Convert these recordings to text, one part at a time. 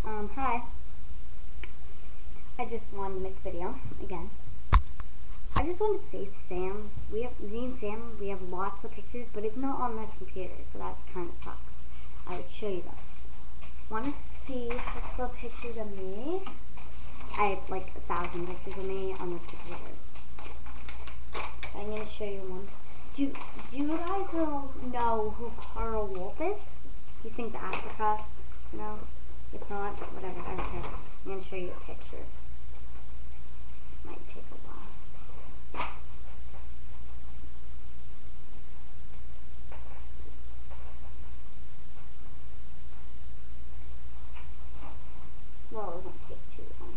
Hi. I just wanted to make a video again. I just wanted to say, me and Sam, we have lots of pictures, but it's not on this computer, so that kind of sucks. I would show you them. Want to see the pictures of me? I have like 1,000 pictures of me on this computer. I'm going to show you one. Do you guys know who Carl Wolf is? He sings Africa, you know? If not, whatever, I don't care. I'm going to show you a picture. Might take a while. Well, it won't take too long.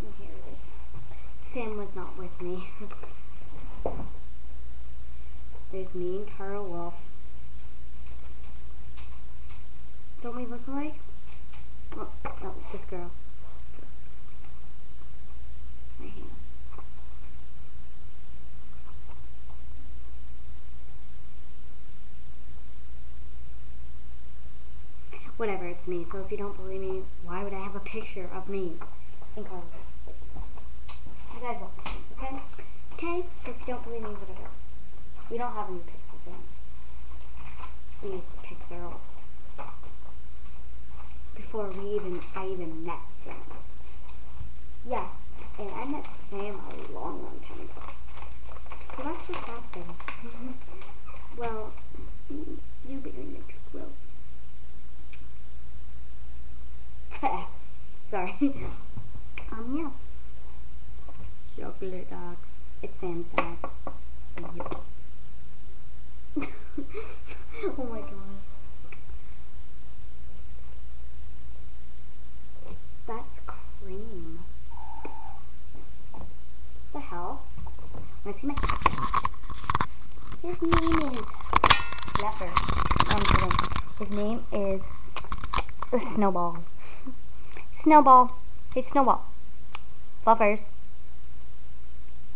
And here it is. Sam was not with me. There's me and Carl Wolf. Don't we look alike? Oh, no, this girl. My hand. Whatever, it's me. So if you don't believe me, why would I have a picture of me and Carl Wolf? You guys look at things, okay? Okay? So if you don't believe me, whatever. We don't have any pixels in. We use the Pixar before I even met Sam. Yeah, and I met Sam a long time ago. So that's just happened. Well, blueberry mix gross. Sorry. Yeah. Chocolate dogs. It's Sam's dogs. Yep. Oh my god. That's cream. The hell? Wanna see my cat? His name is Leopard. I'm kidding. His name is Snowball. Snowball. Hey, Snowball. Fluffers.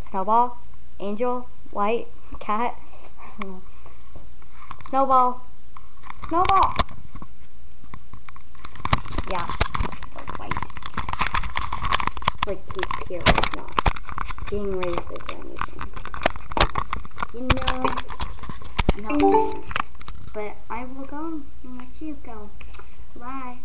Snowball. Angel. White. Cat. Snowball. Snowball. Yeah. So white. Like he's pure, not being racist or anything. You know, not racist. But I will go and let you go. Bye.